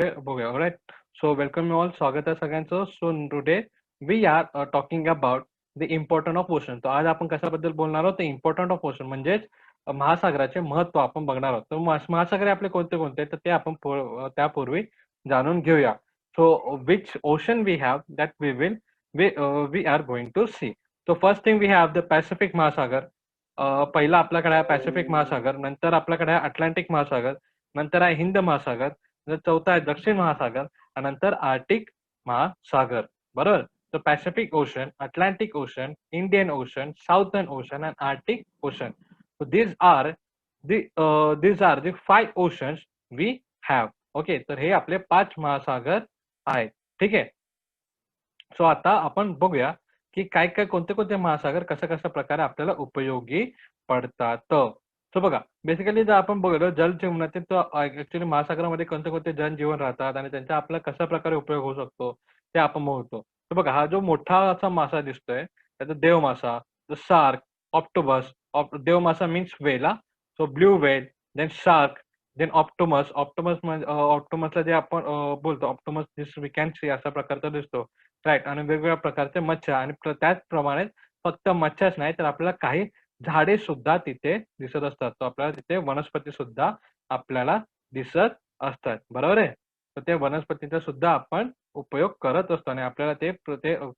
याकडे बघूया. Right. So welcome you all. स्वागत आहे सगळ्यांचं. So today we are talking about the importance of ocean. तर आज आपण कशाबद्दल बोलणार आहोत? द इम्पॉर्टन्स ऑफ ओशन म्हणजेच महासागराचे महत्व आपण बघणार आहोत. तर महासागरे आपले कोणते कोणते तर ते आपण त्यापूर्वी जाणून घेऊया. So which ocean we have that we are going to see. So first thing we have the Pacific महासागर. पहिला आपल्याकडे आहे पॅसिफिक महासागर, नंतर आपल्याकडे आहे अटलांटिक महासागर, नंतर आहे हिंद महासागर, चौथा आहे दक्षिण महासागर आणि नंतर आर्टिक महासागर. बरोबर. तर Pacific ocean, Atlantic ocean, Indian ocean, Southern ocean and Arctic ocean. So these are the 5 oceans we have. Okay. तर हे आपले 5 महासागर आहेत. ठीक आहे. सो आता आपण बघूया की काय काय कोणते कोणते महासागर कशा प्रकारे आपल्याला उपयोगी पडतात. सो बघा, बेसिकली जर आपण बघितलं जलजीवनातील तर ऍक्च्युली महासागरामध्ये कोणते कोणते जनजीवन राहतात आणि त्यांचा आपला कशा प्रकारे उपयोग होऊ शकतो ते आपण बघतो. तर बघा, हा जो मोठा असा मासा दिसतोय त्याचा देव मासा, शार्क, ऑक्टोबस. देव मीन्स वेला. सो ब्ल्यू वेल, देन शार्क, देन ऑप्टोमस. ऑप्टोमसला जे आपण बोलतो ऑप्टोमस दिस वी कॅन सी अशा प्रकारचा दिसतो. राईट. आणि वेगवेगळ्या प्रकारचे मच्छर आणि त्याचप्रमाणे फक्त मच्छरच नाही तर आपल्याला काही झाडे सुद्धा तिथे दिसत असतात. तर आपल्याला तिथे वनस्पती सुद्धा आपल्याला दिसत असतात. बरोबर आहे. तर त्या वनस्पतीचा सुद्धा आपण उपयोग करत असतो आणि आपल्याला ते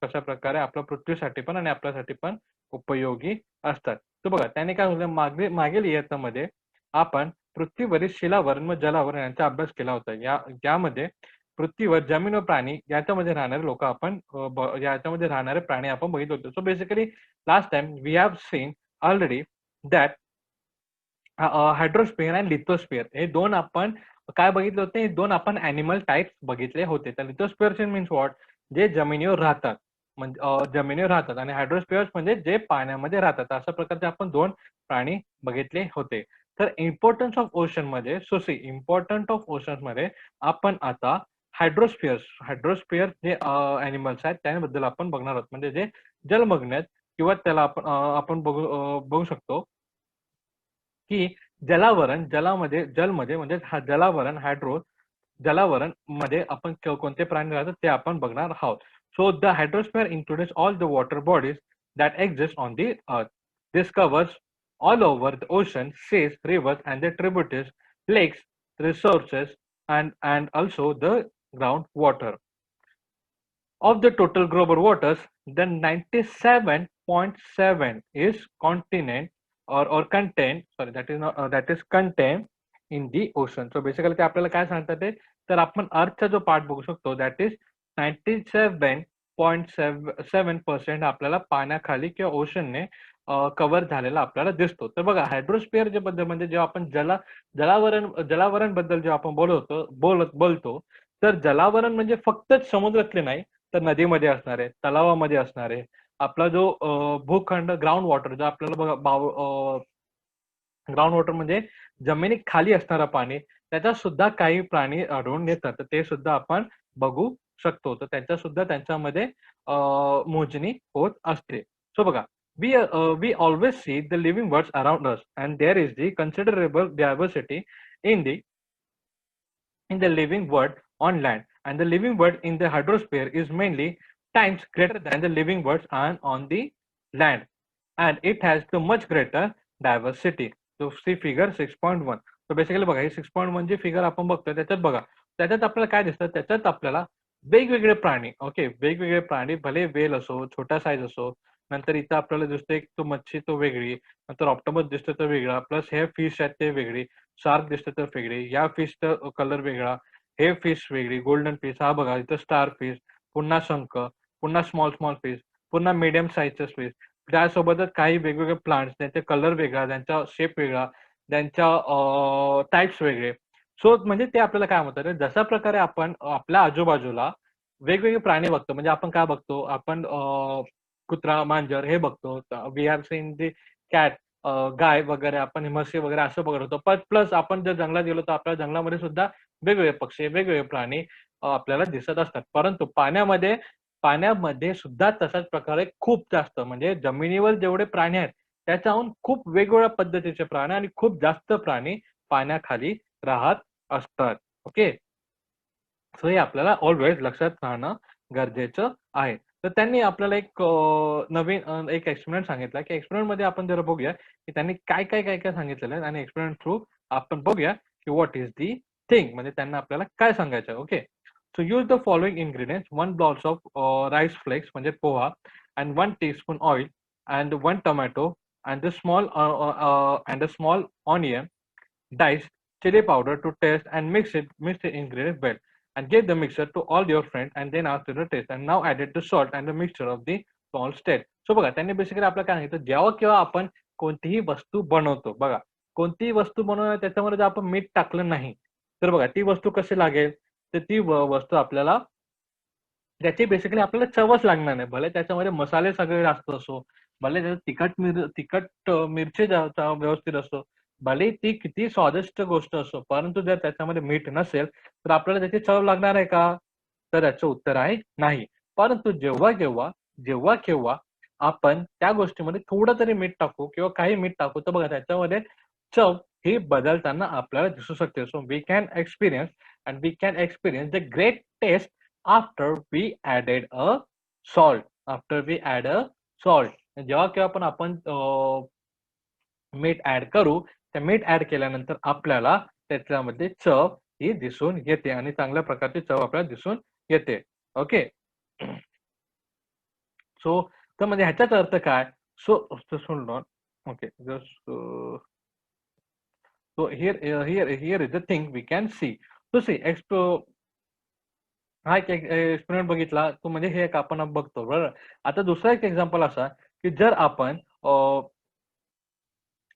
कशा प्रकारे आपल्या पृथ्वीसाठी पण आणि आपल्यासाठी पण उपयोगी असतात. तर बघा, त्याने काय होतं, मागील इयत्तामध्ये आपण पृथ्वीवरील शिलावरण व जलावरण यांचा अभ्यास केला होता. यामध्ये पृथ्वीवर जमीन व प्राणी याच्यामध्ये राहणारे लोक आपण याच्यामध्ये राहणारे प्राणी आपण बघितले होते. So basically last time we have seen already that hydrosphere and lithosphere हे दोन आपण काय बघितले होते? हे दोन आपण अॅनिमल टाइप्स बघितले होते. तर लिथोस्फिअर मीन्स व्हॉट? जे जमिनीवर राहतात, म्हणजे जमिनीवर राहतात, आणि हायड्रोस्फिअर्स म्हणजे जे पाण्यामध्ये राहतात. अशा प्रकारचे आपण दोन प्राणी बघितले होते. तर इम्पॉर्टन्स ऑफ ओशन मध्ये इम्पॉर्टन्ट ऑफ ओशन मध्ये आपण आता हायड्रोस्फिअर जे अॅनिमल्स आहेत त्याबद्दल आपण बघणार आहोत. म्हणजे जे जलमग्न आहेत किंवा त्याला आपण बघू शकतो की जलमध्ये म्हणजे जलावरण मध्ये आपण कोणते प्राणी राहतात ते आपण बघणार आहोत. So the hydrosphere includes all the water bodies that exist on the earth. This covers all over the ocean, seas, rivers, and their tributaries, lakes, resources, and also the groundwater. Of the total global waters, then 97.7 is continent or contained. Sorry, that is not that is contained in the ocean. So basically ते आपल्याला काय सांगतात ते, तर आपण अर्थचा जो part बघू शकतो दॅट इज 97.7% आपल्याला पाण्याखाली किंवा ओशनने कव्हर झालेला आपल्याला दिसतो. तर बघा, हायड्रोस्फिअर जे बद्दल म्हणजे जेव्हा आपण जलावरण बद्दल जेव्हा आपण बोलतो तर जलावरण म्हणजे फक्तच समुद्रातले नाही तर नदीमध्ये असणारे, तलावामध्ये असणारे, आपला जो भूखंड ग्राउंड वॉटर जो आपल्याला बघा ग्राउंड वॉटर म्हणजे जमिनी खाली असणारं पाणी, त्याच्यात सुद्धा काही प्राणी आढळून येतात. तर ते सुद्धा आपण बघू शकतो. तर त्याच्या सुद्धा त्यांच्यामध्ये मोजणी होत असते. सो बघा, we always see the living worlds around us and there is the considerable diversity in the living world on land, and the living world in the hydrosphere is mainly times greater than the living worlds on the land, and it has the much greater diversity. So see figure 6.1. So basically बघा, ही 6.1 जी figure आपण बघतोय त्याच्यात बघा, त्याच्यात आपल्याला काय दिसतं? त्याच्यात आपल्याला वेगवेगळे प्राणी, ओके, वेगवेगळे प्राणी, भले वेल असो, छोटा साईज असो, नंतर इथं आपल्याला दिसतोय तो मच्छी तो वेगळी, नंतर ऑक्टोपस दिसतोय तो वेगळा, प्लस हे फिश आहेत ते वेगळी, शार्क दिसतोय तर वेगळी, या फिशचा कलर वेगळा, हे फिश वेगळी, गोल्डन फिश, हा बघा इथं स्टार फिश, पुन्हा शंख, पुन्हा स्मॉल फिश, पुन्हा मीडियम साईजचे फिश. त्यासोबतच काही वेगवेगळे प्लांट्स, त्यांचे कलर वेगळा, त्यांचा शेप वेगळा, त्यांच्या टाइप्स वेगळे. सो म्हणजे ते आपल्याला काय म्हणतात, जशा प्रकारे आपण आपल्या आजूबाजूला वेगवेगळे प्राणी बघतो, म्हणजे आपण काय बघतो, आपण कुत्रा, मांजर हे बघतो, we have seen the cat, गाय वगैरे, आपण म्हशी वगैरे असं बघत होतो. पण प्लस आपण जर जंगलात गेलो तर आपल्या जंगलामध्ये सुद्धा वेगवेगळे पक्षी, वेगवेगळे प्राणी आपल्याला दिसत असतात. परंतु पाण्यामध्ये सुद्धा तशाच प्रकारे खूप जास्त, म्हणजे जमिनीवर जेवढे प्राणी आहेत त्याच्याहून खूप वेगवेगळ्या पद्धतीचे प्राणी आणि खूप जास्त प्राणी पाण्याखाली राहत असतात. ओके. सो हे आपल्याला ऑलवेज लक्षात राहणं गरजेचं आहे. तर त्यांनी आपल्याला एक नवीन एक एक्सपेरिमेंट सांगितला, की एक्सपेरिमेंटमध्ये आपण जरा बघूया, की त्यांनी काय सांगितलेलं आहे आणि एक्सपेरिमेंट थ्रू आपण बघूया, की व्हॉट इस दी थिंग म्हणजे त्यांना आपल्याला काय सांगायचं आहे. Okay. So use the following ingredients 1 bowls of rice flakes म्हणजे poha and 1 teaspoon oil and 1 tomato and a small onion diced, chili powder to taste and mix the ingredient well and give the mixture to all your friends and then after the taste and now added the salt and the mixture of the small state. So बघा त्यांनी basically आपल्याला काय सांगितलं, जेव्हा केव्हा आपण कोणतीही वस्तू बनवतो बघा, कोणतीही वस्तू बनवणार त्याच्यामध्ये जर आपण मीठ टाकलं नाही तर बघा ती वस्तू कशी लागेल, तर ती वस्तू आपल्याला त्याची बेसिकली आपल्याला चवच लागणार नाही. भले त्याच्यामध्ये मसाले सगळे जास्त असो, भले त्याच्यात तिखट मिरची व्यवस्थित असो, भले ती किती स्वादिष्ट गोष्ट असो, परंतु जर त्याच्यामध्ये मीठ नसेल, तर आपल्याला त्याची चव लागणार आहे का? तर याचं उत्तर आहे नाही. परंतु जेव्हा केव्हा आपण त्या गोष्टीमध्ये थोडं तरी मीठ टाकू किंवा काही मीठ टाकू, तर बघा त्याच्यामध्ये चव ही बदलताना आपल्याला दिसू शकते. So we can experience the great taste after we added a salt. After we add a salt. जेव्हा केव्हा पण आपण मीठ ॲड करू, त्या मीठ ॲड केल्यानंतर आपल्याला त्याच्यामध्ये चव ही दिसून येते आणि चांगल्या प्रकारची चव आपल्याला दिसून येते. ओके. सो तर म्हणजे ह्याचाच अर्थ काय? So hold on. Okay. Just so here is the thing we can see. So see हा एक एक्सपेरिमेंट बघितला, तो म्हणजे हे एक आपण बघतो बरोबर. आता दुसरा एक एक्झाम्पल असा, की जर आपण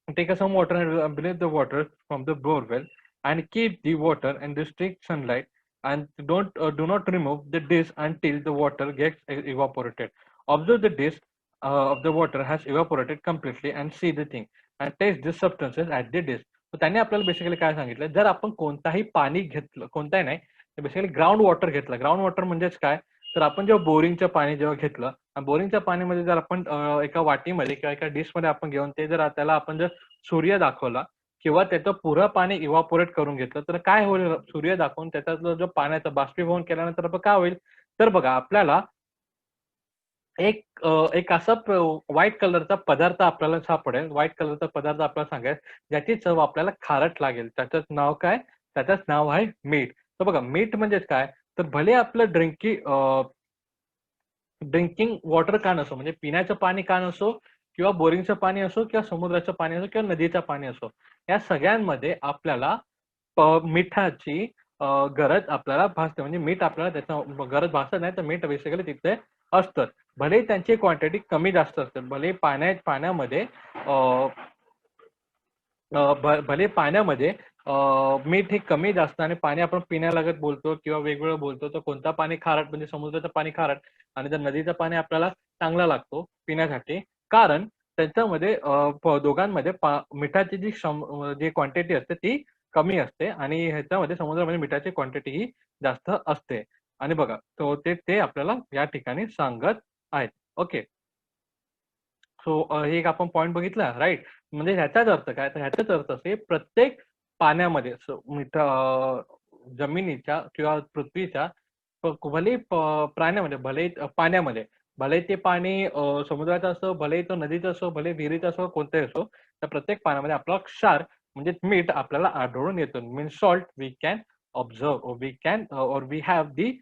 take some water and beneath the water from the borewell and keep the water in the strict sunlight and do not remove the dish until the water gets evaporated. Observe the dish of the water has evaporated completely and see the thing and taste the substances at the dish. तर त्यांनी आपल्याला basically काय सांगितलं, जर आपण कोणताही पाणी घेतलं, कोणताही नाही, बेसिकली ग्राउंड वॉटर घेतलं. ग्राउंड वॉटर म्हणजेच काय, तर आपण जेव्हा बोरिंगचं पाणी जेव्हा घेतलं, बोरिंगच्या पाण्यामध्ये जर आपण एका वाटीमध्ये किंवा एका डिशमध्ये आपण घेऊन ते जर त्याला आपण जर सूर्य दाखवला किंवा त्याचं पुरं पाणी इव्हापोरेट करून घेतलं, तर काय होईल, सूर्य दाखवून त्याच्यातलं जो पाण्याचं बाष्पीभवन केल्यानंतर काय होईल, तर बघा आपल्याला एक असा व्हाईट कलरचा पदार्थ आपल्याला सापडेल. व्हाईट कलरचा पदार्थ आपल्याला सांगेल, ज्याची चव आपल्याला खारट लागेल. त्याचंच नाव काय? त्याचंच नाव आहे मीठ. तर बघा मीठ म्हणजेच काय? तर भले आपलं ड्रिंकिंग वॉटर का नसो, म्हणजे पिण्याचं पाणी का नसो किंवा बोरिंगचं पाणी असो किंवा समुद्राचं पाणी असो किंवा नदीचं पाणी असो, या सगळ्यांमध्ये आपल्याला मिठाची गरज आपल्याला भासते. म्हणजे मीठ आपल्याला त्याच्या गरज भासत नाही, तर मीठ बेसिकली तिथे असतं. भले त्यांची क्वांटिटी कमी जास्त असते, भले पाण्यामध्ये भले पाण्यामध्ये मीठ हे कमी जास्त आणि पाणी आपण पिण्यालागत बोलतो किंवा वेगवेगळं बोलतो, तर कोणतं पाणी खारट म्हणजे समुद्राचं पाणी खारट आणि जर नदीचं पाणी आपल्याला चांगला लागतो पिण्यासाठी. कारण त्यांच्यामध्ये दोघांमध्ये मिठाची जी क्वांटिटी असते ती कमी असते आणि ह्याच्यामध्ये समुद्रामध्ये मिठाची क्वांटिटी ही जास्त असते. आणि बघा तो ते आपल्याला या ठिकाणी सांगत आहेत. ओके. सो हे एक आपण पॉइंट बघितला राइट. म्हणजे ह्याचाच अर्थ काय, तर ह्याचाच अर्थ असे प्रत्येक पाण्यामध्ये जमिनीच्या किंवा पृथ्वीच्या भले प्राण्यामध्ये भले पाण्यामध्ये भले ते पाणी समुद्राचं असो, भले तो नदीचं असो, भले विहिरीचं असो, कोणतंही असो, तर प्रत्येक पाण्यामध्ये आपला क्षार म्हणजे मीठ आपल्याला आढळून येतो. Mean salt we can observe, we can or we have the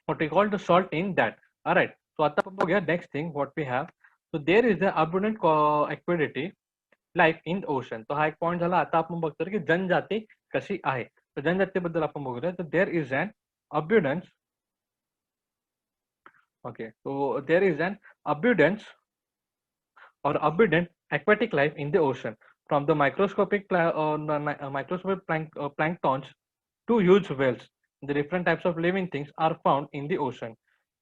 what we call the salt in that. All right. So आता आपण बघूया next thing what we have. So there is a abundant aquatic life in the ocean. तो हा एक point झाला. आता आपण बघतो की जनजाती कशी आहे. तर जनजातीबद्दल आपण बघूया. तर there is an abundance. Okay. So there is an abundance or abundant aquatic life in the ocean, from the microscopic planktons to huge whales. The different types of living things are found in the ocean.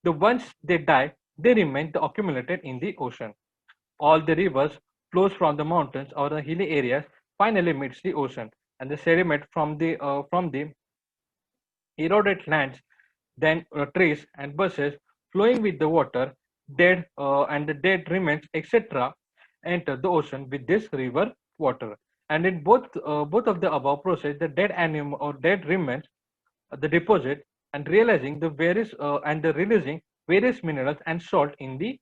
The once they die, they remain accumulated in the ocean. All the rivers flows from the mountains or the hilly areas finally meets the ocean, and the sediment from the eroded lands, then trees and bushes flowing with the water, and the dead remains, etc., enter the ocean with this river water. and in both of the above process, the dead animal or dead remains the deposit and realizing the various and the releasing various minerals and salt in the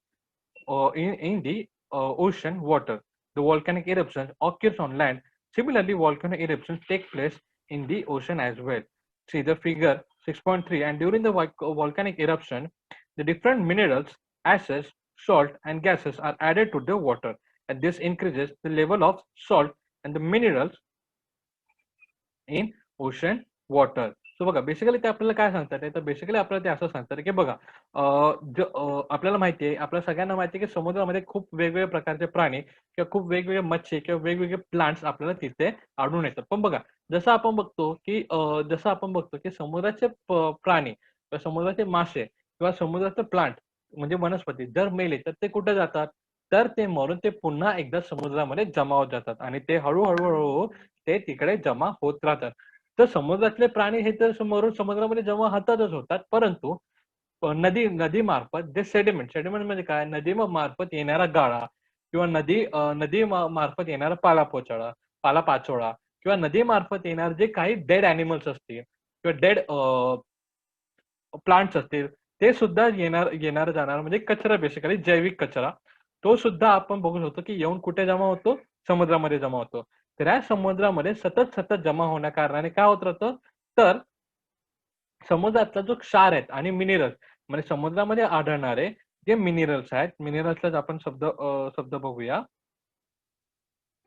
ocean water. The volcanic eruption occurs on land. Similarly, volcanic eruptions take place in the ocean as well. See the figure 6.3. And during the volcanic eruption, the different minerals, acids, salt, and gases are added to the water, and this increases the level of salt and the minerals in ocean water. So बघा basically ते आपल्याला काय सांगतात तर basically आपल्याला ते असं सांगतात की बघा आपल्याला माहिती आहे आपल्या सगळ्यांना माहिती आहे की समुद्रामध्ये खूप वेगवेगळ्या प्रकारचे प्राणी किंवा खूप वेगवेगळे मच्छी किंवा वेगवेगळे प्लांट्स आपल्याला तिथे आढळून येतात. पण बघा जसं आपण बघतो की समुद्राचे प्राणी किंवा समुद्राचे मासे किंवा समुद्राचे प्लांट म्हणजे वनस्पती जर मेले तर ते कुठे जातात तर ते मरून ते पुन्हा एकदा समुद्रामध्ये जमा होत जातात आणि ते हळूहळू ते तिकडे जमा होत राहतात. तर समुद्रातले प्राणी हे तर मरून समुद्रामध्ये जमा होतात परंतु नदी मार्फत जे सेडिमेंट म्हणजे काय नदी मार्फत येणारा गाळा किंवा नदी मार्फत येणारा पालापाचोळा किंवा नदी मार्फत येणारे जे काही डेड अॅनिमल्स असतील किंवा डेड प्लांट्स असतील ते सुद्धा येणार जाणार म्हणजे कचरा बेसिकली जैविक कचरा तो सुद्धा आपण बघू शकतो की येऊन कुठे जमा होतो समुद्रामध्ये जमा होतो. तर या समुद्रामध्ये सतत जमा होण्या कारणाने काय होत राहतं तर समुद्रातला जो क्षार आहेत आणि मिनरल्स म्हणजे समुद्रामध्ये आढळणारे जे मिनरल्स आहेत मिनरल्सलाच आपण शब्द बघूया.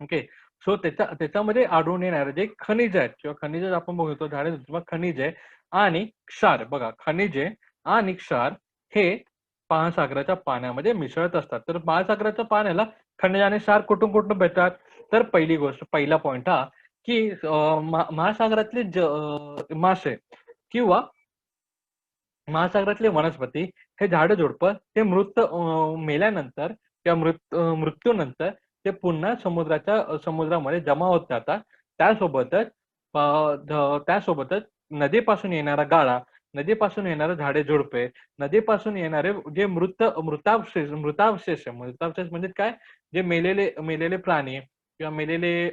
ओके. सो त्याच्यामध्ये आढळून येणारे जे खनिज आहेत किंवा खनिज आपण बघतो झाडे खनिजे आणि क्षार बघा खनिजे आणि क्षार हे महासागराच्या पाण्यामध्ये मिसळत असतात. तर महासागराच्या पाण्याला खनिज आणि क्षार कुठून भेटतात तर पहिला पॉइंट हा की महासागरातले मासे किंवा महासागरातले वनस्पती हे झाडझुडपं ते मेल्यानंतर किंवा मृत्यूनंतर ते पुन्हा समुद्रामध्ये जमा होत जातात. त्यासोबतच नदीपासून येणारा गाळा नदीपासून येणारे झाडे-झुडपे नदीपासून येणारे जे मृतावशेष म्हणजे काय जे मेलेले प्राणी किंवा मेलेले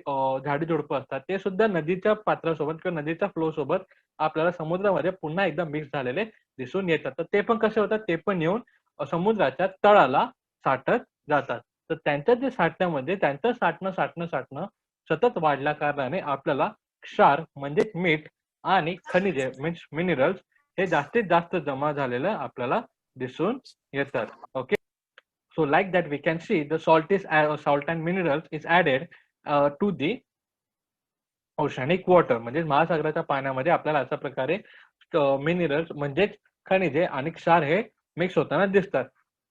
झाडे-झुडपं असतात ते सुद्धा नदीच्या पात्रासोबत किंवा नदीच्या फ्लो सोबत आपल्याला समुद्रामध्ये पुन्हा एकदा मिक्स झालेले दिसून येतात. तर ते पण कसे होतात ते पण येऊन समुद्राच्या तळाला साठत जातात. तर त्यांच्या जे साठण्यामध्ये त्यांचं साठणं सतत वाढल्या कारणाने आपल्याला क्षार म्हणजेच मीठ आणि खनिजे मीन्स मिनरल्स हे जास्तीत जास्त जमा झालेलं आपल्याला दिसून येतात. Okay. So like that we can see the salt and minerals is added to the oceanic water म्हणजे महासागराच्या पाण्यामध्ये आपल्याला अशा प्रकारे मिनरल्स म्हणजेच खनिजे आणि क्षार हे मिक्स होताना दिसतात.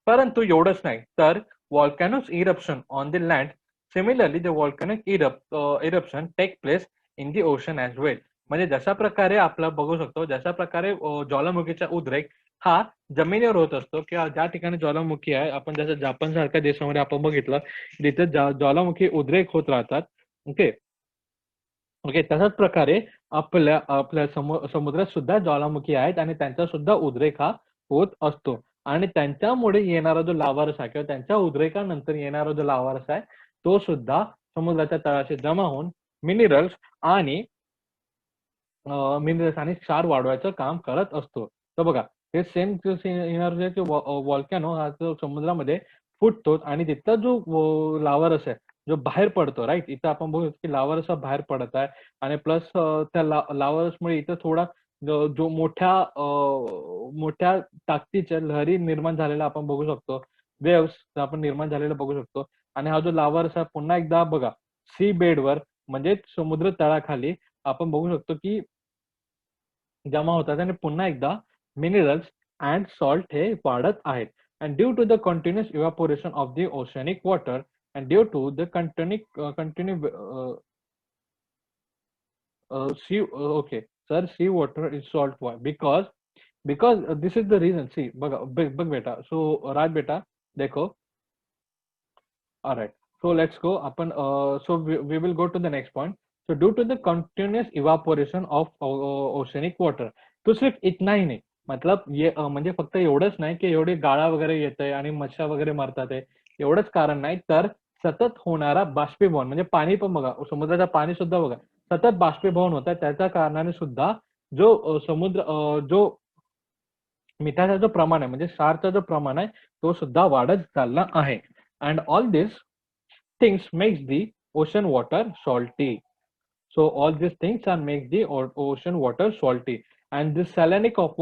परंतु एवढंच नाही तर volcanoes eruption on the land similarly the volcanic eruption take place in the ocean as well. म्हणजे जशा प्रकारे आपला बघू शकतो जशा प्रकारे ज्वालामुखीचा उद्रेक हा जमिनीवर होत असतो किंवा ज्या ठिकाणी ज्वालामुखी आहे आपण जसं जापान सारख्या देशामध्ये आपण बघितलं तिथे ज्वालामुखी उद्रेक होत राहतात. ओके. ओके. तशाच प्रकारे आपल्या समुद्रात सुद्धा ज्वालामुखी आहेत आणि त्यांचा सुद्धा उद्रेक हा होत असतो आणि त्यांच्यामुळे येणारा जो लावारस आहे किंवा त्यांच्या उद्रेकानंतर येणारा जो लावारस आहे तो सुद्धा समुद्राच्या तळाशी जमा होऊन मिनरल्स आणि क्षार वाढवायचं काम करत असतो. तर बघा हे सेम की व्हॉल्कॅनो हा जो समुद्रामध्ये फुटतो आणि तिथला जो लावारस आहे जो बाहेर पडतो राईट इथं आपण बघू की लावारस बाहेर पडत आहे आणि प्लस त्या लावारसमुळे इथं थोडा जो मोठ्या ताकदीच्या लहरी निर्माण झालेला आपण बघू शकतो. वेव्स आपण निर्माण झालेलं बघू शकतो आणि हा जो लावारस आहे पुन्हा एकदा बघा सी बेडवर म्हणजे समुद्र तळाखाली आपण बघू शकतो की जमा होतात आणि पुन्हा एकदा मिनरल्स अँड सॉल्ट हे वाढत आहेत. And due to the continuous evaporation of the oceanic water and due to the okay sir sea water is salt why because this is the reason see बघा बघ बेटा so राज बेटा देखो all right so let's go आपण so we will go to the next point. So due to the continuous evaporation of oceanic water तो सिर्फ इतना ही नाही मतलब म्हणजे फक्त एवढंच नाही की एवढे गाळा वगैरे येत आहे आणि मच्छा वगैरे मरतात आहे एवढंच कारण नाही तर सतत होणारा बाष्पीभवन, म्हणजे पाणी पण बघा, समुद्राचं पाणी सुद्धा बघा सतत बाष्पीभवन होत आहे, त्याच्या कारणाने सुद्धा जो समुद्र जो मिठाचा जो प्रमाण आहे, म्हणजे क्षारचा जो प्रमाण आहे, तो सुद्धा वाढत चालला आहे. And all this things makes the ocean water salty. So all these things are make the ocean water salty, and this salinity of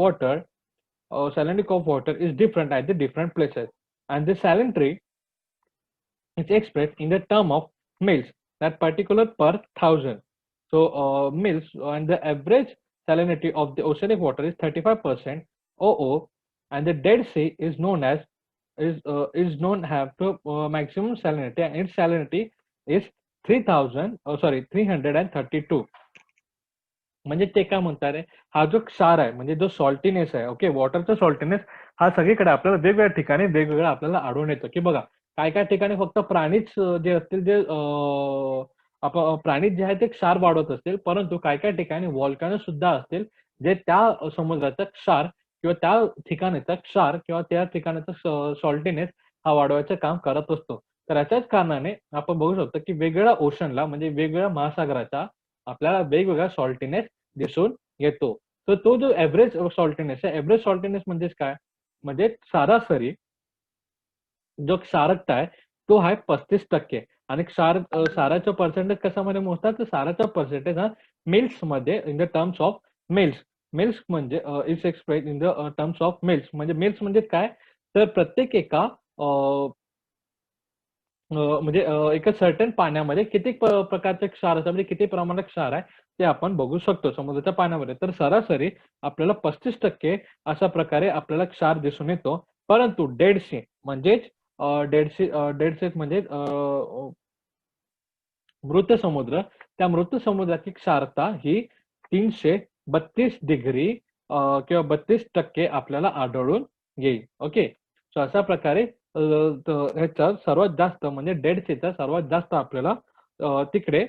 water is different at the different places, and the salinity is expressed in the term of mils, that particular per thousand. So mils, and the average salinity of the oceanic water is 35% OO, and the Dead Sea is known have to maximum salinity, and its salinity is 332. म्हणजे ते काय म्हणतात रे, हा जो क्षार आहे म्हणजे जो सॉल्टीनेस आहे, ओके, वॉटरचा सॉल्टीनेस हा सगळीकडे आपल्याला वेगवेगळ्या ठिकाणी वेगवेगळं आपल्याला आढळून येतं. की बघा काय काय ठिकाणी फक्त प्राणीच जे असतील जे आपण प्राणीच जे आहे ते क्षार वाढवत असतील, परंतु काय काय ठिकाणी व्हॉल्कॅनो सुद्धा असतील जे त्या समुद्राचा क्षार किंवा त्या ठिकाणाचा क्षार किंवा त्या ठिकाणाचा सॉल्टीनेस हा वाढवायचं काम करत असतो. तर याच्याच कारणाने आपण बघू शकतो की वेगवेगळ्या ओशनला म्हणजे वेगवेगळ्या महासागराचा आपल्याला वेगवेगळा सॉल्टीनेस दिसून येतो. तर तो जो एव्हरेज सॉल्टीनेस आहे, एव्हरेज सॉल्टीनेस म्हणजेच काय, म्हणजे सरासरी जो क्षारकता आहे तो आहे 35%. आणि क्षाराचं पर्सेंटेज कशामध्ये मोजतात, तर क्षाराचा पर्सेंटेज हा मिल्स मध्ये in the terms of mils. Mils म्हणजे is express in the terms of mils. म्हणजे मिल्स म्हणजे काय, तर प्रत्येक एका म्हणजे एका सर्टन पाण्यामध्ये किती प्रकारचे क्षार असतात, म्हणजे किती प्रमाणात क्षार आहे ते आपण बघू शकतो समुद्राच्या पाण्यामध्ये. तर सरासरी आपल्याला 35% अशा प्रकारे आपल्याला क्षार दिसून येतो. परंतु डेड सी म्हणजेच डेड सी म्हणजे मृत समुद्र, त्या मृत समुद्राची क्षारता ही 332 डिग्री किंवा 32% आपल्याला आढळून येईल. ओके, सो अशा प्रकारे ह्याचा सर्वात जास्त म्हणजे डेड सीचा सर्वात जास्त आपल्याला तिकडे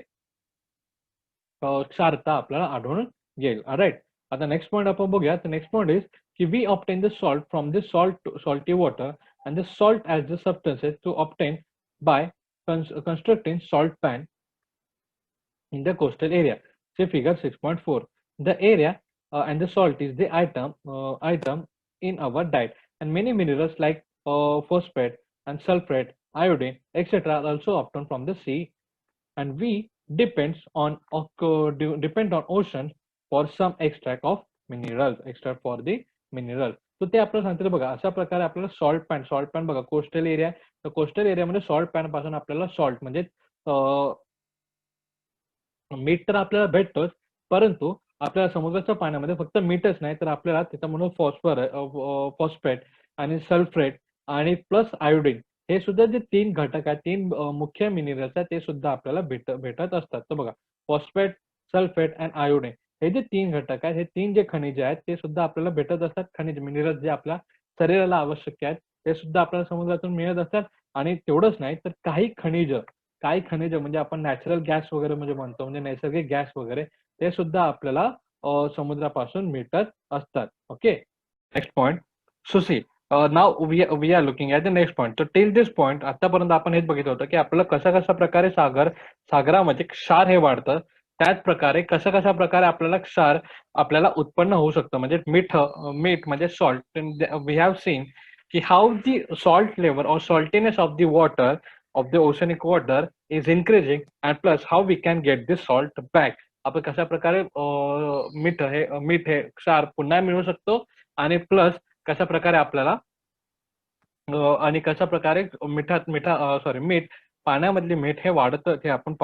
क्षारता आपल्याला आढळून येईल. राईट, आता नेक्स्ट पॉईंट आपण बघूया. तर नेक्स्ट पॉईंट इज की we obtain the salt from the salty water and the salt as the substances to obtain by constructing salt pan in the coastal area. See figure 6.4. The area and the salt is the item in our diet, and many minerals like phosphate and sulfate, iodine, etc. are also obtained from the sea, and we depend on ocean for some extract for the minerals. तर ते आपल्याला सांगतील बघा, अशा प्रकारे आपल्याला salt pan बघा, coastal area, तर कोस्टल एरियामध्ये सॉल्ट पॅन पासून आपल्याला सॉल्ट म्हणजे मीठ तर आपल्याला भेटतोच, परंतु आपल्याला समुद्राच्या पाण्यामध्ये फक्त मीठच नाही तर आपल्याला त्याच्यामधून फॉस्फेट आणि सल्फेट आणि प्लस आयोडीन हे सुद्धा जे 3 घटक आहेत, 3 मुख्य मिनरल्स आहेत, ते सुद्धा आपल्याला भेटत असतात. तर बघा, फॉस्फेट, सल्फेट आणि आयोडीन हे जे 3 घटक आहेत, हे 3 जे खनिजे आहेत ते सुद्धा आपल्याला भेटत असतात. खनिज मिनरल्स जे आपल्या शरीराला आवश्यक आहेत ते सुद्धा आपल्याला समुद्रातून मिळत असतात. आणि तेवढंच नाही तर काही खनिज म्हणजे आपण नॅचरल गॅस वगैरे म्हणजे म्हणतो, म्हणजे नैसर्गिक गॅस वगैरे ते सुद्धा आपल्याला समुद्रापासून मिळत असतात. Okay, next point. So see now we are looking at the next point. तर टिल दिस पॉइंट आतापर्यंत आपण हेच बघितलं होतं की आपल्याला कशा प्रकारे सागरामध्ये क्षार हे वाढतं, त्याच प्रकारे कशा प्रकारे आपल्याला क्षार आपल्याला उत्पन्न होऊ शकतं, म्हणजे मीठ म्हणजे सॉल्ट. वी हॅव सीन की हाऊ दी सॉल्ट लेवल और saltiness of the water of the oceanic water is increasing, and plus how we can get this salt back. आपण कशा प्रकारे मीठ हे क्षार पुन्हा मिळवू शकतो, आणि प्लस कशा प्रकारे आपल्याला आणि कशा प्रकारे मीठ पाण्यामधले मीठ हे वाढतं हे आपण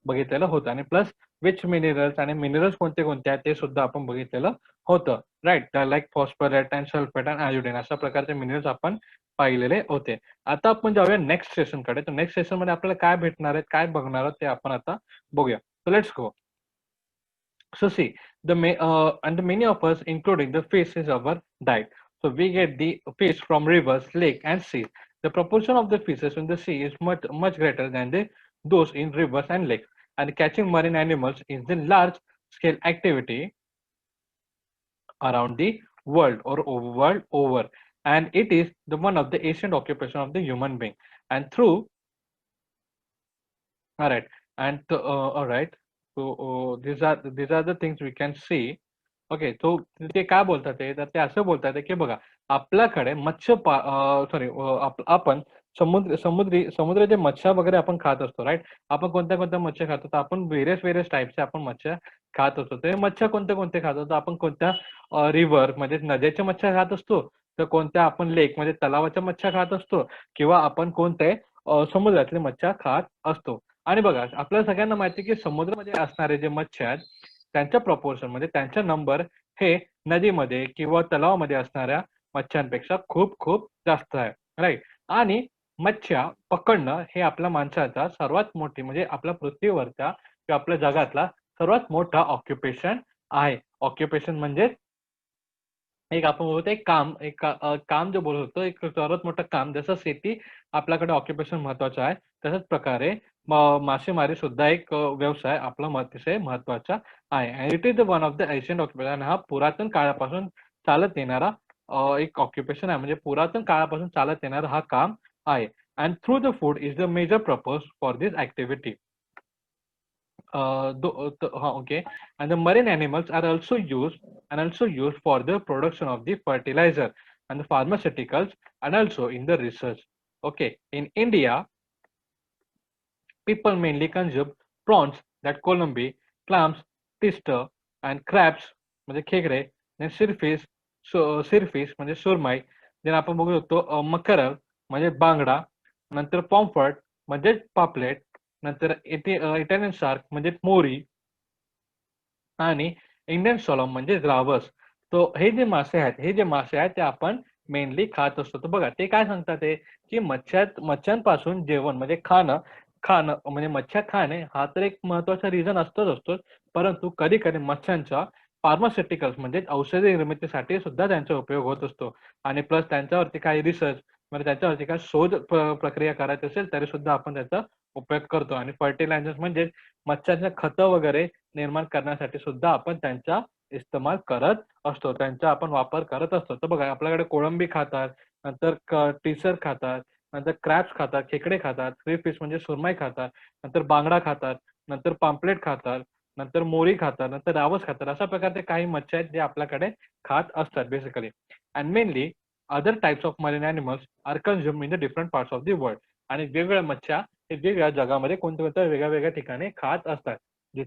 बघितलेलं होतं. आणि प्लस विच मिनरल्स आणि मिनरल्स कोणते कोणते आहेत ते सुद्धा आपण बघितलेलं होतं. Right, like phosphate and sulphate and iodine अशा प्रकारचे मिनरल्स आपण पाहिलेले होते. आता आपण जाऊया नेक्स्ट सेशन कडे. तर नेक्स्ट सेशन मध्ये आपल्याला काय भेटणार आहे, काय बघणार आहोत ते आपण आता बघूया. So let's go. So see, and many of us, including the fish, is our diet. So we get the fish from rivers, lake, and seas. The proportion of the fishes in the sea is much greater than those in rivers and lakes. And catching marine animals is the large scale activity around the world or world over. And it is the one of the ancient occupation of the human being. And through All right. And all right. So these are the things we can see. Okay. तो ते काय बोलतात ते, तर ते असं बोलतात की बघा, आपल्याकडे सॉरी, आपण समुद्राचे मच्छ्या वगैरे आपण खात असतो, राईट? आपण कोणत्या-कोणत्या मच्छ्या खातो, तर आपण व्हेरियस टाइप्सच्या आपण मच्छ्या खात असतो. ते मच्छ्या कोणत्या-कोणत्या खातो, तर आपण कोणत्या रिव्हर म्हणजे नद्याच्या मच्छ्या खात असतो, तर कोणत्या आपण लेक म्हणजे तलावाच्या मच्छ्या खात असतो किंवा आपण कोणते समुद्रातल्या मच्छ्या खात असतो. आणि बघा, आपल्याला सगळ्यांना माहिती आहे की समुद्रामध्ये असणारे जे मच्छ्या आहेत, त्यांच्या प्रपोर्शन म्हणजे त्यांचा नंबर हे नदीमध्ये किंवा तलावामध्ये असणाऱ्या मच्छ्यांपेक्षा खूप खूप जास्त आहे, राईट? आणि मच्छ्या पकडणं हे आपल्या माणसाचा सर्वात मोठी म्हणजे आपल्या पृथ्वीवरचा किंवा आपल्या जगातला सर्वात मोठा ऑक्युपेशन आहे. ऑक्युपेशन म्हणजे एक आपण बोलतो एक काम, काम जे बोलत होतो, एक सर्वात मोठं काम. जसं शेती आपल्याकडे ऑक्युपेशन महत्वाचं आहे, तशाच प्रकारे मासेमारी सुद्धा एक व्यवसाय आपला अतिशय महत्त्वाचा आहे. And it is the one of the ancient occupation. हा पुरातन काळापासून चालत येणारा एक ऑक्युपेशन आहे. म्हणजे पुरातन काळापासून चालत येणारा हा काम आहे. And through the food is the major purpose for this activity. Okay. And the marine animals are also used for the production of the fertilizer and the pharmaceuticals and also in the research. Okay. In India, people mainly consume prawns, that कोलंबी, clams, tester and crabs म्हणजे खेकडे, then सिरफिश म्हणजे सुरमई, then आपण बघू शकतो मकरल म्हणजे बांगडा, नंतर पॉम्फ्रेट म्हणजे पापलेट, नंतर इटालियन शार्क म्हणजे मोरी आणि इंडियन सॉलमन म्हणजे ग्राव्हस. तो हे जे मासे आहेत ते आपण मेनली खात असतो. तर बघा ते काय सांगतात ते, की मच्छ्यांपासून जेवण म्हणजे खाणं खाणं म्हणजे मच्छ्या खाणे हा तर एक महत्त्वाचा रिझन असतोच. परंतु कधी-कधी मच्छ्यांचा फार्मास्युटिकल्स म्हणजे औषधी निर्मितीसाठी सुद्धा त्यांचा उपयोग होत असतो आणि प्लस त्यांच्यावरती काही रिसर्च म्हणजे त्याच्यावरती काही शोध प्रक्रिया करायची असेल तरी सुद्धा आपण त्याचा उपयोग करतो आणि फर्टिलायझर्स म्हणजे मच्छ्यांच्या खतं वगैरे निर्माण करण्यासाठी सुद्धा आपण त्यांचा इस्तेमाल करत असतो. त्यांचा आपण वापर करत असतो. तर बघा आपल्याकडे कोळंबी खातात, नंतर टिसर खातात, नंतर क्रॅब्स खातात, खेकडे खातात, फिश म्हणजे सुरमई खातात, नंतर बांगडा खातात, नंतर पाम्पलेट खातात, नंतर मोरी खातात, नंतर रावस खातात. अशा प्रकारचे काही मच्छ्या आहेत जे आपल्याकडे खात असतात basically. And mainly other types of marine animals are consumed in the different parts of the world. आणि वेगवेगळ्या मच्छ्या हे वेगवेगळ्या जगामध्ये कोणत्या-कोणत्या वेगळ्या-वेगळ्या ठिकाणी खात असतात. जे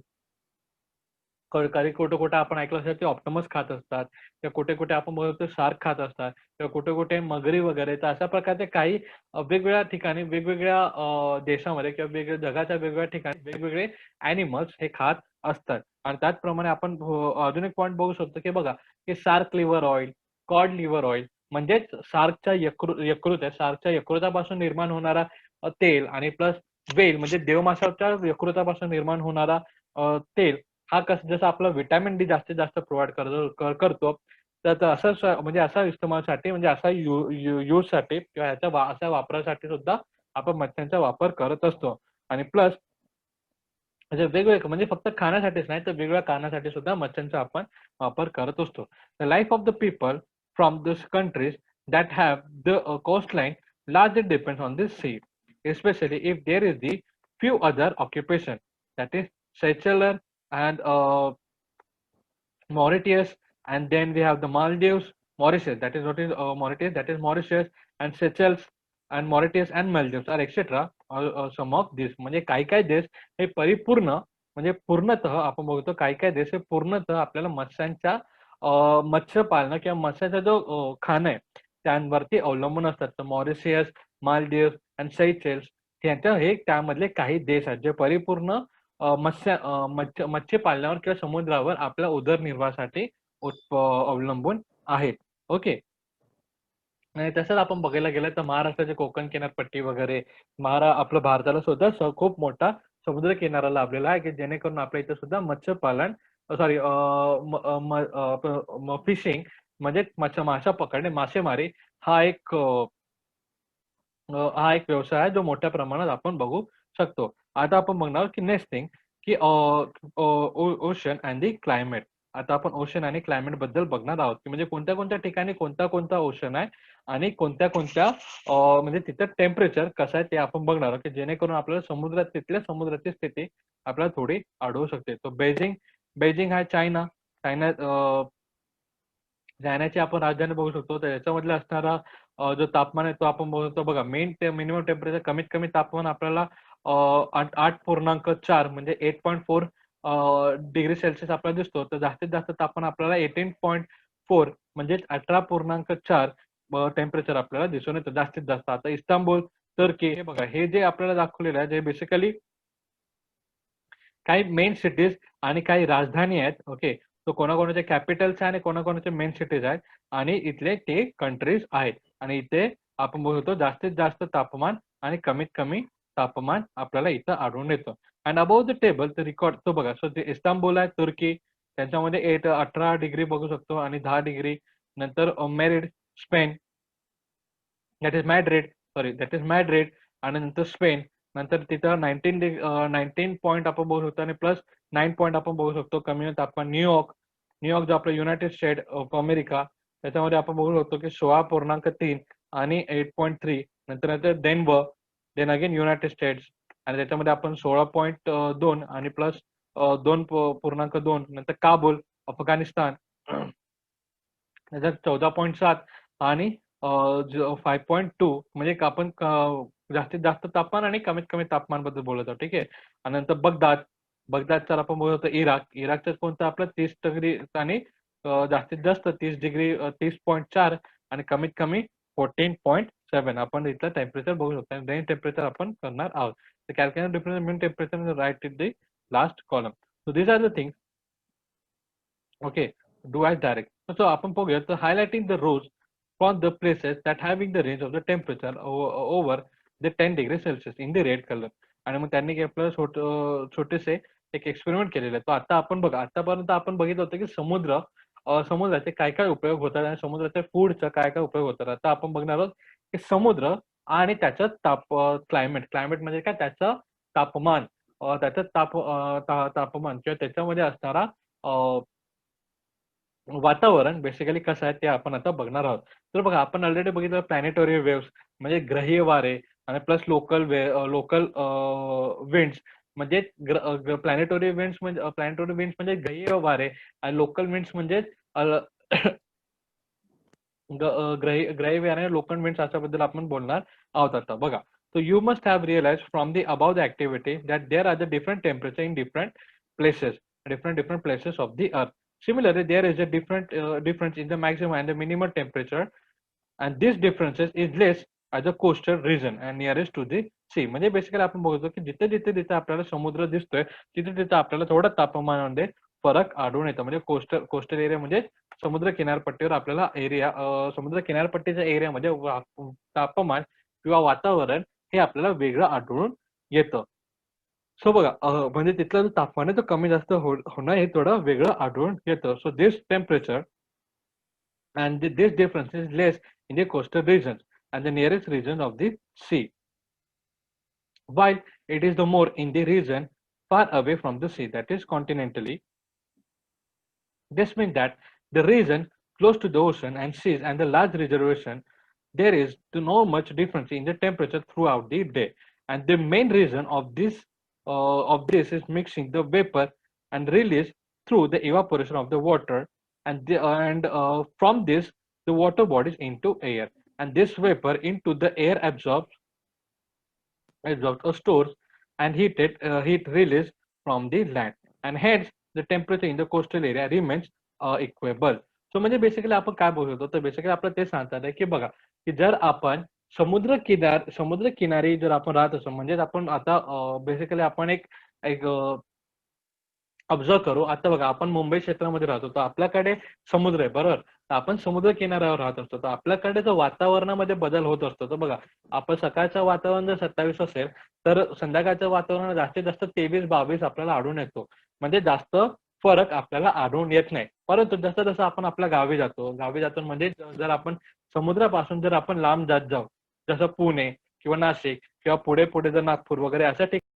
काही कुठं-कुठं आपण ऐकलं असेल ते ऑक्टोपस खात असतात किंवा कुठे-कुठे आपण बघतो शार्क खात असतात किंवा कुठे-कुठे मगरी वगैरे. तर अशा प्रकारचे काही वेगवेगळ्या ठिकाणी वेगवेगळ्या देशामध्ये किंवा वेगवेगळ्या जगाच्या वेगवेगळ्या ठिकाणी वेगवेगळे ॲनिमल्स हे खात असतात. आणि त्याचप्रमाणे आपण अजून एक पॉइंट बघू शकतो, की बघा की shark liver oil, cod liver oil म्हणजेच शार्कच्या यकृतापासून निर्माण होणारा तेल आणि प्लस व्हेल म्हणजे देवमाशाच्या यकृतापासून निर्माण होणारा तेल हा जसं आपलं व्हिटॅमिन डी जास्तीत जास्त प्रोव्हाईड करतो. तर म्हणजे असा इस्तेमालसाठी म्हणजे असा यूजसाठी किंवा अशा वापरासाठी सुद्धा आपण मच्छ्यांचा वापर करत असतो. आणि प्लस म्हणजे वेगवेगळे म्हणजे फक्त खाण्यासाठीच नाही तर वेगवेगळ्या कारणासाठी सुद्धा मच्छ्यांचा आपण वापर करत असतो. The life of the people from this countries that have the coastline largely depends on this sea, especially if there is the few other occupation that is settler and Mauritius, and then we have the Maldives, Mauritius, that is what is Mauritius, that is Mauritius, and Seychelles, and Mauritius and Maldives are etc. Some of this म्हणजे काही-काही देश हे परिपूर्ण म्हणजे पूर्णतः आपण बघतो काही-काही देश हे पूर्णतः आपल्याला मत्स्यांच्या मत्स्य पालन किंवा मत्स्याचा जो खाणं आहे त्यांवरती अवलंबून असतात. तर मॉरिशियस, मालदीव्स आणि सेशेल्स हे त्यामधले काही देश आहेत जे परिपूर्ण मत्स्य पालनावर किंवा समुद्रावर आपल्या उदरनिर्वाहासाठी अवलंबून आहेत. ओके. आणि तसंच आपण बघायला गेलं तर महाराष्ट्राची कोकण किनारपट्टी वगैरे आपलं भारताला सुद्धा खूप मोठा समुद्र किनारा लाभलेला आहे, की जेणेकरून आपल्या इथे सुद्धा मत्स्यपालन सॉरी फिशिंग म्हणजे मासे पकडणे, मासेमारी हा एक हा एक व्यवसाय आहे जो मोठ्या प्रमाणात आपण बघू शकतो. आता आपण बघणार की नेक्स्ट थिंग की ओशन अँड द क्लायमेट. आता आपण ओशन आणि क्लायमेट बद्दल बघणार आहोत, की म्हणजे कोणत्या कोणत्या ठिकाणी कोणता कोणता ओशन आहे आणि कोणत्या कोणत्या म्हणजे तिथं टेम्परेचर कसं आहे ते आपण बघणार आहोत, की जेणेकरून आपल्याला तिथल्या समुद्राची स्थिती आपल्याला थोडी आढळू शकते. तो बेजिंग आहे चायना चायनाची आपण राजधानी बघू शकतो. तर याच्यामधला असणारा जो तापमान आहे तो आपण बघू शकतो. बघा मिनिमम टेम्परेचर कमीत कमी तापमान आपल्याला 8.4 म्हणजे 8.4 डिग्री सेल्सिअस आपल्याला दिसतो. तर जास्तीत जास्त तापमान आपल्याला 18.4 म्हणजेच 18.4 टेम्परेचर आपल्याला दिसून येतं जास्तीत जास्त. आता इस्तांबूल, तुर्की हे बघा, हे जे आपल्याला दाखवलेलं आहे, जे बेसिकली काही मेन सिटीज आणि काही राजधानी आहेत. ओके. तो कोणाकोणाचे कॅपिटल्स आहे आणि कोणाकोणाचे मेन सिटीज आहेत आणि इथले ते कंट्रीज आहेत. आणि इथे आपण बोलतो जास्तीत जास्त तापमान आणि कमीत कमी तापमान आपल्याला इथं आढळून येतं. And above the table the record तो बघा. सो ते इस्तांबूल आहे तुर्की, त्याच्यामध्ये 18 डिग्री बघू शकतो आणि 10 डिग्री. नंतर married Spain, that is Madrid आणि नंतर स्पेन. नंतर तिथं 19 पॉईंट आपण बघू शकतो आणि प्लस 9 पॉईंट आपण बघू शकतो कमी तापमान. न्यूयॉर्क जो आपलं युनायटेड स्टेट ऑफ अमेरिका, त्याच्यामध्ये आपण बघू शकतो की 16.3 आणि 8.3. नंतर नंतर देन अगेन युनायटेड स्टेट्स आणि त्याच्यामध्ये आपण 16.2 आणि प्लस 2.2. नंतर काबूल, अफगाणिस्तान, त्याच्यात 14.7 आणि 5.2 म्हणजे आपण जास्तीत जास्त तापमान आणि कमीत कमी तापमान बद्दल बोलत आहोत. ठीक आहे. आणि नंतर बगदादचा आपण बोलतो इराकचं कोणतं आपलं 30 डिग्री आणि जास्तीत जास्त 30.4 आणि कमीत कमी 14.7 आपण इथलं टेम्परेचर बघू शकतो. रेंज टेम्परेचर आपण करणार आहोत. तर calculate difference mean temperature right in the last column. So these are the things. Okay. Do as direct. So आपण बघूया. तर highlighting the rows from the places that having the range of the temperature over the 10 degree Celsius in the red colour. आणि मग त्यांनी आपलं छोटेसे एक experiment केलेलं आहे. तर आता आपण बघा, आतापर्यंत आपण बघितलं होतं की समुद्राचे काय काय उपयोग होतात आणि समुद्राच्या फूडचा काय काय उपयोग होतात. आता आपण बघणार आहोत की समुद्र आणि त्याचं क्लायमेट म्हणजे काय, त्याचं तापमान, तापमान किंवा त्याच्यामध्ये असणारा वातावरण बेसिकली कसं आहे ते आपण आता बघणार आहोत. तर बघा, आपण ऑलरेडी बघितलं प्लॅनेटोरियम वेव्हज म्हणजे ग्रहीय वारे आणि प्लस लोकल विंड्स म्हणजे प्लॅनेटोरियम विंड्स म्हणजे ग्रहीय वारे आणि लोकल विंड्स म्हणजे ग्रहीय वारे आणि लोकल विंड्स अशाबद्दल आपण बोलणार आहोत आता. बघा, so you must have realized from the above the activity that there are the different temperature in different places of the earth. Similarly, there is a difference in the maximum and the minimum temperature, and this differences is less at the coastal region and nearest to the sea. म्हणजे basically आपण बघतो की जिथे आपल्याला समुद्र दिसतोय तिथे आपल्याला थोडा तापमानामध्ये फरक आढळून येतो. म्हणजे कोस्टल एरिया म्हणजे समुद्र किनारपट्टीवर आपल्याला समुद्र किनारपट्टीच्या एरियामध्ये तापमान किंवा वातावरण हे आपल्याला वेगळं आढळून येतं. सो बघा, म्हणजे तिथलं जो तापमान आहे तो कमी जास्त होणं हे थोडं वेगळं आढळून येतं. So this temperature and this difference is less in the coastal regions and the nearest region of the sea, while it is the more in the region far away from the sea, that is continentally. This means that the region close to the ocean and seas and the large reservation, there is no much difference in the temperature throughout the day. And the main reason of this is mixing the vapor and release through the evaporation of the water, and from this the water bodies into air, and this vapor into the air absorbs or stores and heat released from the land, and hence the temperature in the coastal area remains equable. So म्हणजे basically आपण काय बोलतो, तर basically आपलं ते सांगतात आहे की बघा, की जर आपण समुद्र किनारी जर आपण राहत असो, म्हणजे आपण आता बेसिकली आपण एक एक ऑब्झर्व करू. आता बघा, आपण मुंबई क्षेत्रामध्ये राहतो, तर आपल्याकडे समुद्र आहे, बरोबर. तर आपण समुद्र किनाऱ्यावर राहत असतो, तर आपल्याकडे जो वातावरणामध्ये बदल होत असतो. तर बघा, आपण सकाळचं वातावरण जर 27 असेल तर संध्याकाळचं वातावरण जास्तीत जास्त 23-22 आपल्याला आढळून येतो. म्हणजे जास्त फरक आपल्याला आढळून येत नाही. परंतु जसं जसं आपण आपल्या गावी जातो म्हणजे जर आपण समुद्रापासून जर आपण लांब जात जाऊ, जसं पुणे किंवा नाशिक किंवा पुढे पुढे जर नागपूर वगैरे अशा ठिकाणी